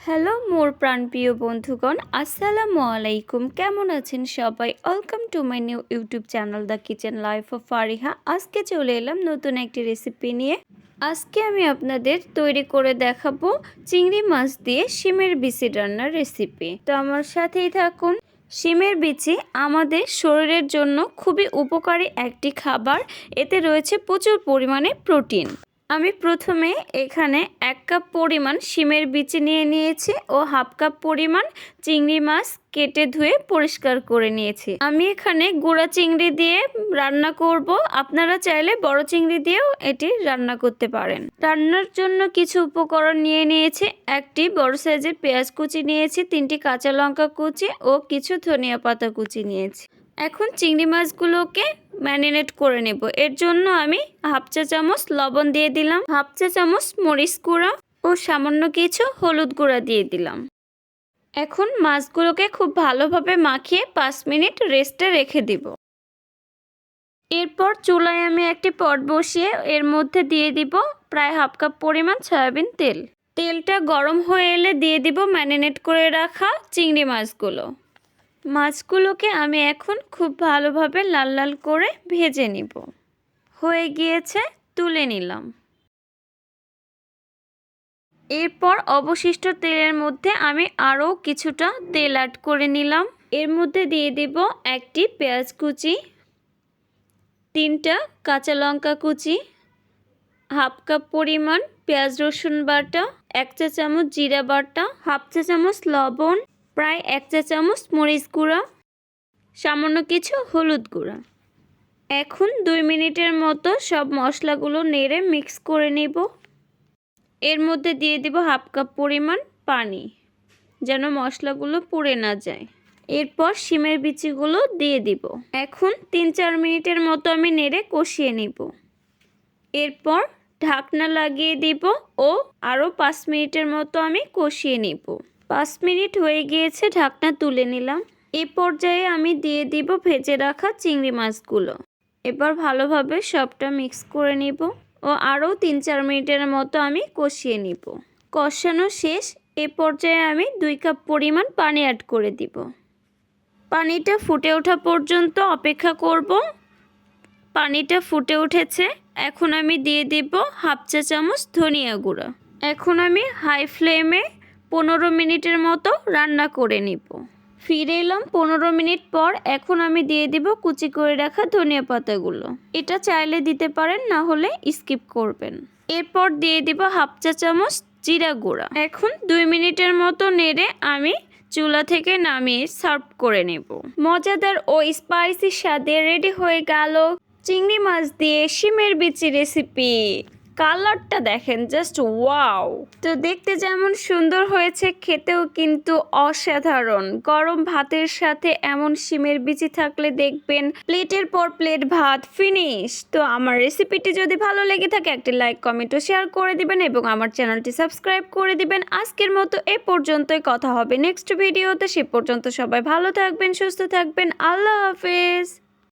Hello মোর প্রাণপ্রিয় বন্ধুগণ, আসসালামু আলাইকুম। কেমন আছেন সবাই? Welcome to my new YouTube channel the kitchen life of Fariha. আজকে চলে এলাম নতুন একটি রেসিপি নিয়ে। আজকে আমি আপনাদের তৈরি করে দেখাবো চিংড়ি মাছ দিয়ে শিমের বিচি রান্নার রেসিপি। তো আমার সাথেই থাকুন। শিমের বিচি আমাদের শরীরের জন্য খুবই উপকারী একটি খাবার। এতে রয়েছে প্রচুর পরিমাণে প্রোটিন। আমি প্রথমে এখানে 1 কাপ পরিমাণ শিমের বিচি নিয়ে নিয়েছি ও হাফ কাপ পরিমাণ চিংড়ি মাছ কেটে ধুয়ে পরিষ্কার করে নিয়েছি। আমি এখানে গুঁড়া চিংড়ি দিয়ে রান্না করব। আপনারা চাইলে বড় চিংড়ি দিয়েও এটি রান্না করতে পারেন। রান্নার জন্য কিছু উপকরণ নিয়ে নিয়েছি। একটি বড় সাইজের পেঁয়াজ কুচি নিয়েছি, 3টি কাঁচা লঙ্কা কুচি ও কিছু ধনিয়া পাতা কুচি নিয়েছি। এখন চিংড়ি মাছগুলোকে ম্যারিনেট করে নেব। এর জন্য আমি হাফ চা চামচ লবণ দিয়ে দিলাম, হাফ চা চামচ মরিচ গুঁড়া ও সামান্য কিছু হলুদ গুঁড়া দিয়ে দিলাম। এখন মাছগুলোকে খুব ভালোভাবে মাখিয়ে 5 মিনিট রেস্টে রেখে দিব। এরপর চুলায় আমি একটি পট বসিয়ে এর মধ্যে দিয়ে দিব প্রায় হাফ কাপ পরিমাণ সয়াবিন তেল। তেলটা গরম হয়ে এলে দিয়ে দিব ম্যারিনেট করে রাখা চিংড়ি মাছগুলো। মাছগুলোকে আমি এখন খুব ভালোভাবে লাল লাল করে ভেজে নিব। হয়ে গিয়েছে, তুলে নিলাম। এরপর অবশিষ্ট তেলের মধ্যে আমি আরও কিছুটা তেল অ্যাড করে নিলাম। এর মধ্যে দিয়ে দেব একটি পেঁয়াজ কুচি, 3টা কাঁচা লঙ্কা কুচি, হাফ কাপ পরিমাণ পেঁয়াজ রসুন বাটা, 1 চা চামচ জিরা বাটা, হাফ চা চামচ লবণ, প্রায় 1 চা চামচ মরিচ গুঁড়া, সামান্য কিছু হলুদ গুঁড়া। এখন 2 মিনিটের মতো সব মশলাগুলো নেড়ে মিক্স করে নেব। এর মধ্যে দিয়ে দেব হাফ কাপ পরিমাণ পানি, যেন মশলাগুলো পুড়ে না যায়। এরপর শিমের বিচিগুলো দিয়ে দিব। এখন 3-4 মিনিটের মতো আমি নেড়ে কষিয়ে নিব। এরপর ঢাকনা লাগিয়ে দিব ও আরও 5 মিনিটের মতো আমি কষিয়ে নিব। 5 মিনিট হয়ে গিয়েছে, ঢাকনা তুলে নিলাম। এই পর্যায়ে আমি দিয়ে দিব ভেজে রাখা চিংড়ি মাছগুলো। এবার ভালোভাবে সবটা মিক্স করে নিব ও আরও 3-4 মিনিটের মতো আমি কষিয়ে নিব। কষানো শেষ। এ পর্যায়ে আমি 2 কাপ পরিমাণ পানি অ্যাড করে দিব। পানিটা ফুটে ওঠা পর্যন্ত অপেক্ষা করব। পানিটা ফুটে উঠেছে। এখন আমি দিয়ে দিব হাফ চা চামচ ধনিয়া গুঁড়া। এখন আমি হাই ফ্লেমে 15 মিনিটের মতো রান্না করে নিব। ফিরে এলাম 15 মিনিট পর। এখন আমি দিয়ে দিব কুচি করে রাখা ধনিয়া পাতাগুলো। এটা চাইলে দিতে পারেন, না হলে স্কিপ করবেন। এরপর দিয়ে দিব হাফ চা চামচ জিরা গুঁড়া। এখন 2 মিনিটের মতো নেড়ে আমি চুলা থেকে নামিয়ে সার্ভ করে নেব। মজাদার ও স্পাইসি স্বাদে রেডি হয়ে গেল চিংড়ি মাছ দিয়ে শিমের বিচি রেসিপি। কালারটা দেখেন, জাস্ট ওয়াও। তো দেখতে যেমন সুন্দর হয়েছে, খেতেও কিন্তু অসাধারণ। গরম ভাতের সাথে এমন শিমের বিচি থাকলে দেখবেন প্লেটের পর প্লেট ভাত ফিনিশ। তো আমার রেসিপিটি যদি ভালো লেগে থাকে একটি লাইক, কমেন্ট ও শেয়ার করে দিবেন এবং আমার চ্যানেলটি সাবস্ক্রাইব করে দিবেন। আজকের মতো এ পর্যন্তই। কথা হবে নেক্সট ভিডিওতে। সে পর্যন্ত সবাই ভালো থাকবেন, সুস্থ থাকবেন। আল্লাহ হাফেজ।